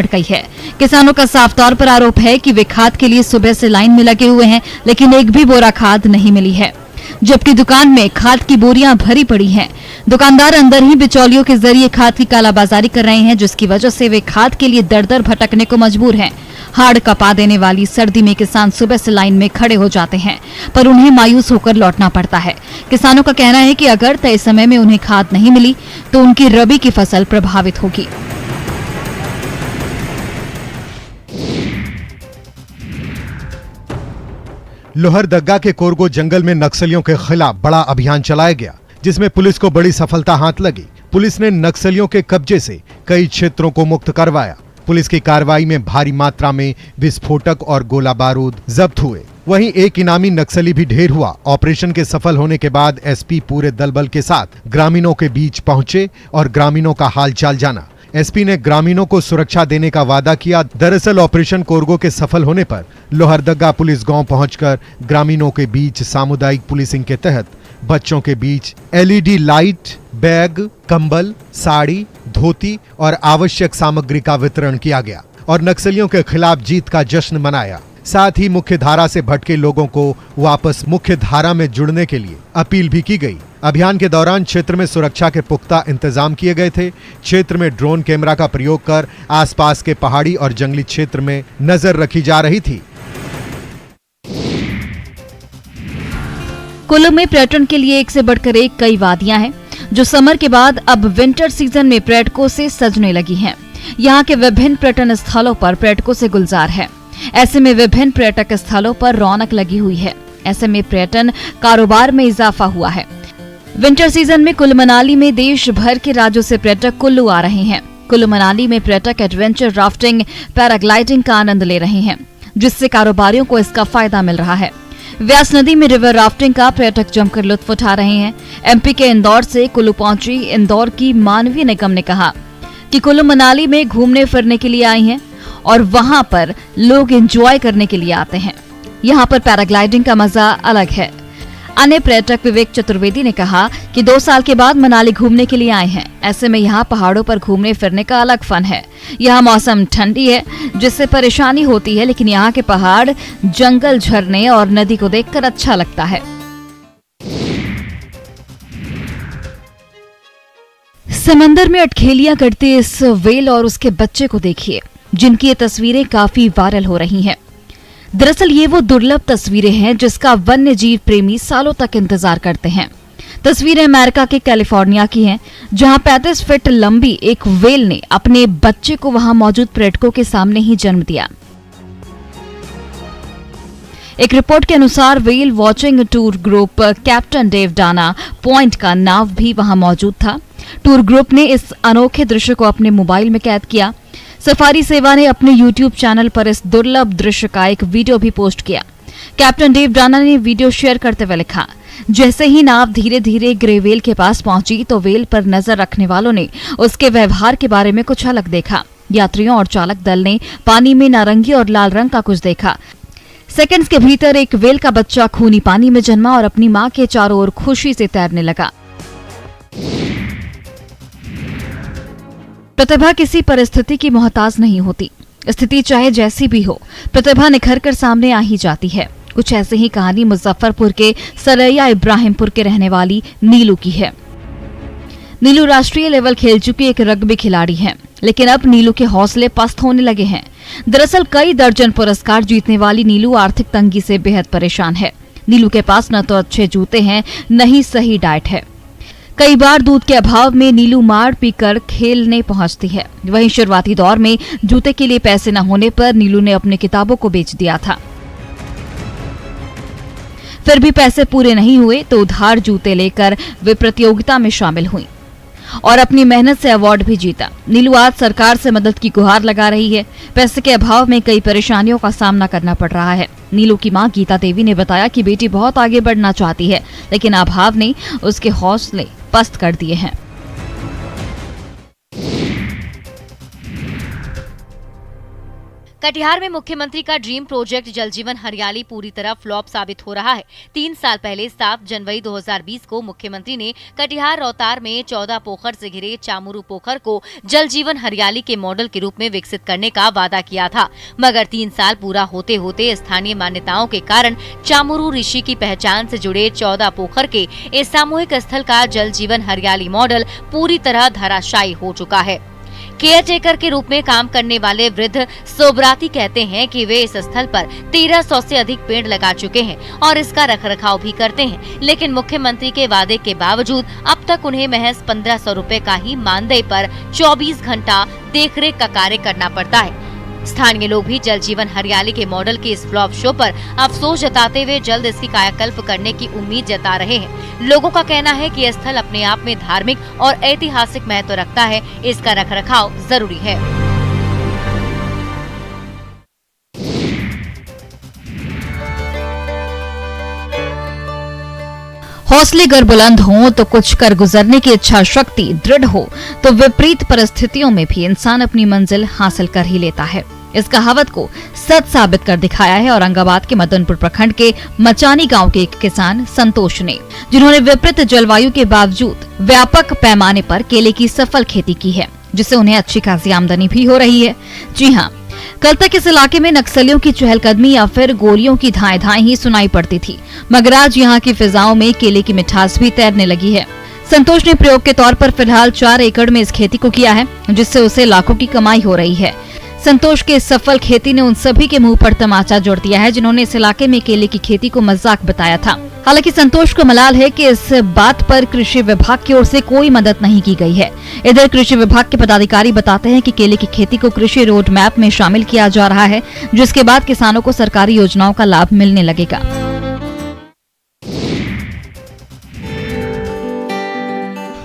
पड़ गई है। किसानों का साफ तौर पर आरोप है कि वे खाद के लिए सुबह से लाइन में लगे हुए हैं, लेकिन एक भी बोरा खाद नहीं मिली है, जबकि दुकान में खाद की बोरियां भरी पड़ी हैं। दुकानदार अंदर ही बिचौलियों के जरिए खाद की कालाबाजारी कर रहे हैं, जिसकी वजह से वे खाद के लिए दर दर भटकने को मजबूर हैं। हाड़ कपा देने वाली सर्दी में किसान सुबह से लाइन में खड़े हो जाते हैं, पर उन्हें मायूस होकर लौटना पड़ता है। किसानों का कहना है कि अगर तय समय में उन्हें खाद नहीं मिली तो उनकी रबी की फसल प्रभावित होगी। लोहरदग्गा के कोरगो जंगल में नक्सलियों के खिलाफ बड़ा अभियान चलाया गया, जिसमें पुलिस को बड़ी सफलता हाथ लगी। पुलिस ने नक्सलियों के कब्जे से कई क्षेत्रों को मुक्त करवाया। पुलिस की कार्रवाई में भारी मात्रा में विस्फोटक और गोला बारूद जब्त हुए। वहीं एक इनामी नक्सली भी ढेर हुआ। ऑपरेशन के सफल होने के बाद एसपी पूरे दलबल के साथ ग्रामीणों के बीच पहुंचे और ग्रामीणों का हालचाल जाना। एसपी ने ग्रामीणों को सुरक्षा देने का वादा किया। दरअसल ऑपरेशन कोरगो के सफल होने पर लोहरदग्गा पुलिस गांव पहुंचकर ग्रामीणों के बीच सामुदायिक पुलिसिंग के तहत बच्चों के बीच एलईडी लाइट, बैग, कंबल, साड़ी, धोती और आवश्यक सामग्री का वितरण किया गया और नक्सलियों के खिलाफ जीत का जश्न मनाया। साथ ही मुख्य धारा से भटके लोगों को वापस मुख्य धारा में जुड़ने के लिए अपील भी की गई। अभियान के दौरान क्षेत्र में सुरक्षा के पुख्ता इंतजाम किए गए थे। क्षेत्र में ड्रोन कैमरा का प्रयोग कर आसपास के पहाड़ी और जंगली क्षेत्र में नजर रखी जा रही थी। कुल्लू में पर्यटन के लिए एक से बढ़कर एक कई वादियां हैं, जो समर के बाद अब विंटर सीजन में पर्यटकों से सजने लगी हैं। यहाँ के विभिन्न पर्यटन स्थलों पर पर्यटकों से गुलजार है। ऐसे में विभिन्न पर्यटक स्थलों पर रौनक लगी हुई है। ऐसे में पर्यटन कारोबार में इजाफा हुआ है। विंटर सीजन में कुल्लू मनाली में देश भर के राज्यों से पर्यटक कुल्लू आ रहे हैं। कुल्लू मनाली में पर्यटक एडवेंचर राफ्टिंग, पैराग्लाइडिंग का आनंद ले रहे हैं, जिससे कारोबारियों को इसका फायदा मिल रहा है। व्यास नदी में रिवर राफ्टिंग का पर्यटक जमकर लुत्फ उठा रहे हैं। एमपी के इंदौर से कुल्लू पहुंची इंदौर की मानवीय निगम ने कहा कि कुल्लू मनाली में घूमने फिरने के लिए आई हैं और वहां पर लोग एंजॉय करने के लिए आते हैं। यहाँ पर पैराग्लाइडिंग का मजा अलग है। अन्य पर्यटक विवेक चतुर्वेदी ने कहा कि 2 साल के बाद मनाली घूमने के लिए आए हैं। ऐसे में यहाँ पहाड़ों पर घूमने फिरने का अलग फन है। यहाँ मौसम ठंडी है, जिससे परेशानी होती है, लेकिन यहाँ के पहाड़, जंगल, झरने और नदी को देखकर अच्छा लगता है। समंदर में अटखेलियां करते इस व्हेल और उसके बच्चे को देखिए, जिनकी ये तस्वीरें काफी वायरल हो रही हैं। दरअसल ये वो दुर्लभ तस्वीरें हैं जिसका वन्य जीव प्रेमी सालों तक इंतजार करते हैं। तस्वीरें अमेरिका के कैलिफोर्निया की हैं, जहां 35 फीट लंबी एक व्हेल ने अपने बच्चे को वहां मौजूद पर्यटकों के सामने ही जन्म दिया। एक रिपोर्ट के अनुसार whale watching tour group captain Dave Dana Point का नाव भी वहां मौजूद था। टूर ग्रुप ने इस अनोखे दृश्य को अपने मोबाइल में कैद किया। सफारी सेवा ने अपने YouTube चैनल पर इस दुर्लभ दृश्य का एक वीडियो भी पोस्ट किया। कैप्टन डेव डाना ने वीडियो शेयर करते हुए लिखा, जैसे ही नाव धीरे धीरे ग्रे व्हेल के पास पहुंची तो व्हेल पर नजर रखने वालों ने उसके व्यवहार के बारे में कुछ अलग देखा। यात्रियों और चालक दल ने पानी में नारंगी और लाल रंग का कुछ देखा। सेकंड्स के भीतर एक व्हेल का बच्चा खूनी पानी में जन्मा और अपनी मां के चारों ओर खुशी से तैरने लगा। प्रतिभा किसी परिस्थिति की मोहताज नहीं होती। स्थिति चाहे जैसी भी हो, प्रतिभा निखर कर सामने आ ही जाती है। कुछ ऐसे ही कहानी मुजफ्फरपुर के सरैया इब्राहिमपुर के रहने वाली नीलू की है। नीलू राष्ट्रीय लेवल खेल चुकी एक रग्बी खिलाड़ी है, लेकिन अब नीलू के हौसले पस्त होने लगे हैं। दरअसल कई दर्जन पुरस्कार जीतने वाली नीलू आर्थिक तंगी से बेहद परेशान है। नीलू के पास न तो अच्छे जूते हैं, न ही सही डाइट है। कई बार दूध के अभाव में नीलू मार पीकर खेलने पहुंचती है। वहीं शुरुआती दौर में जूते के लिए पैसे न होने पर नीलू ने अपनी किताबों को बेच दिया था। फिर भी पैसे पूरे नहीं हुए तो उधार जूते लेकर वे प्रतियोगिता में शामिल हुई और अपनी मेहनत से अवार्ड भी जीता। नीलू आज सरकार से मदद की गुहार लगा रही है। पैसे के अभाव में कई परेशानियों का सामना करना पड़ रहा है। नीलू की मां गीता देवी ने बताया कि बेटी बहुत आगे बढ़ना चाहती है, लेकिन अभाव ने उसके हौसले पस्त कर दिए हैं। कटिहार में मुख्यमंत्री का ड्रीम प्रोजेक्ट जल जीवन हरियाली पूरी तरह फ्लॉप साबित हो रहा है। 3 साल पहले 7 जनवरी 2020 को मुख्यमंत्री ने कटिहार रोहतार में 14 पोखर से घिरे चामुरू पोखर को जल जीवन हरियाली के मॉडल के रूप में विकसित करने का वादा किया था, मगर 3 साल पूरा होते होते स्थानीय मान्यताओं के कारण चामुरू ऋषि की पहचान से जुड़े 14 पोखर के इस सामूहिक स्थल का जल जीवन हरियाली मॉडल पूरी तरह धराशायी हो चुका है। केयर टेकर के रूप में काम करने वाले वृद्ध सोबराती कहते हैं कि वे इस स्थल पर 1300 से अधिक पेड़ लगा चुके हैं और इसका रखरखाव भी करते हैं, लेकिन मुख्यमंत्री के वादे के बावजूद अब तक उन्हें महज 1500 रुपए का ही मानदेय पर 24 घंटा देखरेख का कार्य करना पड़ता है। स्थानीय लोग भी जल जीवन हरियाली के मॉडल के इस फ्लॉप शो पर अफसोस जताते हुए जल्द इसकी कायाकल्प करने की उम्मीद जता रहे हैं। लोगों का कहना है कि यह स्थल अपने आप में धार्मिक और ऐतिहासिक महत्व रखता है, इसका रखरखाव जरूरी है। हौसले अगर बुलंद हों तो कुछ कर गुजरने की इच्छा शक्ति दृढ़ हो तो विपरीत परिस्थितियों में भी इंसान अपनी मंजिल हासिल कर ही लेता है। इस कहावत को सच साबित कर दिखाया है औरंगाबाद के मदनपुर प्रखंड के मचानी गांव के एक किसान संतोष ने, जिन्होंने विपरीत जलवायु के बावजूद व्यापक पैमाने पर केले की सफल खेती की है, जिससे उन्हें अच्छी खासी आमदनी भी हो रही है। जी हाँ, कल तक इस इलाके में नक्सलियों की चहलकदमी या फिर गोलियों की धाएं ही सुनाई पड़ती थी, मगर आज यहाँ की फिजाओं में केले की मिठास भी तैरने लगी है। संतोष ने प्रयोग के तौर पर फिलहाल 4 एकड़ में इस खेती को किया है, जिससे उसे लाखों की कमाई हो रही है। संतोष के सफल खेती ने उन सभी के मुंह पर तमाचा जोड़ दिया है जिन्होंने इस इलाके में केले की खेती को मजाक बताया था। हालांकि संतोष को मलाल है कि इस बात पर कृषि विभाग की ओर से कोई मदद नहीं की गई है। इधर कृषि विभाग के पदाधिकारी बताते हैं कि केले की खेती को कृषि रोड मैप में शामिल किया जा रहा है, जिसके बाद किसानों को सरकारी योजनाओं का लाभ मिलने लगेगा।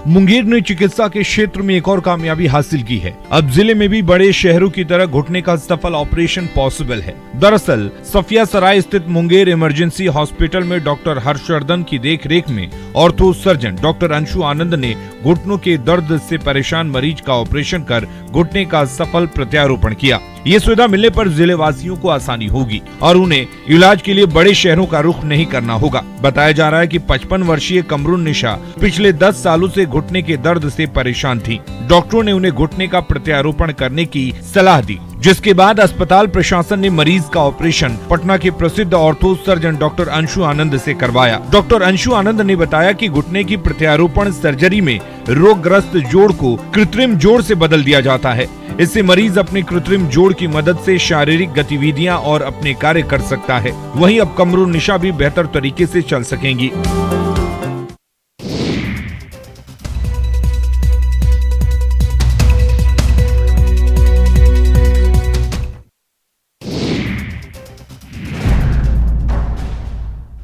मुंगेर ने चिकित्सा के क्षेत्र में एक और कामयाबी हासिल की है। अब जिले में भी बड़े शहरों की तरह घुटने का सफल ऑपरेशन पॉसिबल है। दरअसल सफिया सराय स्थित मुंगेर इमरजेंसी हॉस्पिटल में डॉक्टर हर्षवर्धन की देखरेख में ऑर्थो सर्जन डॉक्टर अंशु आनंद ने घुटनों के दर्द से परेशान मरीज का ऑपरेशन कर घुटने का सफल प्रत्यारोपण किया। ये सुविधा मिलने पर जिले वासियों को आसानी होगी और उन्हें इलाज के लिए बड़े शहरों का रुख नहीं करना होगा। बताया जा रहा है कि 55 वर्षीय कमरुन निशा पिछले 10 सालों से घुटने के दर्द से परेशान थी। डॉक्टरों ने उन्हें घुटने का प्रत्यारोपण करने की सलाह दी, जिसके बाद अस्पताल प्रशासन ने मरीज का ऑपरेशन पटना के प्रसिद्ध ऑर्थो सर्जन डॉक्टर अंशु आनंद से करवाया। डॉक्टर अंशु आनंद ने बताया कि घुटने की प्रत्यारोपण सर्जरी में रोगग्रस्त जोड़ को कृत्रिम जोड़ से बदल दिया जाता है। इससे मरीज अपने कृत्रिम जोड़ की मदद से शारीरिक गतिविधियां और अपने कार्य कर सकता है। वहीं अब कमरुन निशा भी बेहतर तरीके से चल सकेंगी।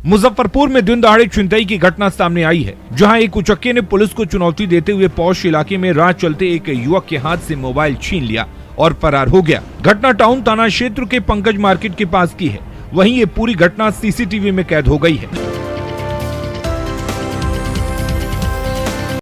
मुजफ्फरपुर में दिन दहाड़े छिनतई की घटना सामने आई है, जहां एक उचक्के ने पुलिस को चुनौती देते हुए पौष इलाके में राह चलते एक युवक के हाथ से मोबाइल छीन लिया और फरार हो गया। घटना टाउन थाना क्षेत्र के पंकज मार्केट के पास की है। वहीं ये पूरी घटना सीसीटीवी में कैद हो गई है।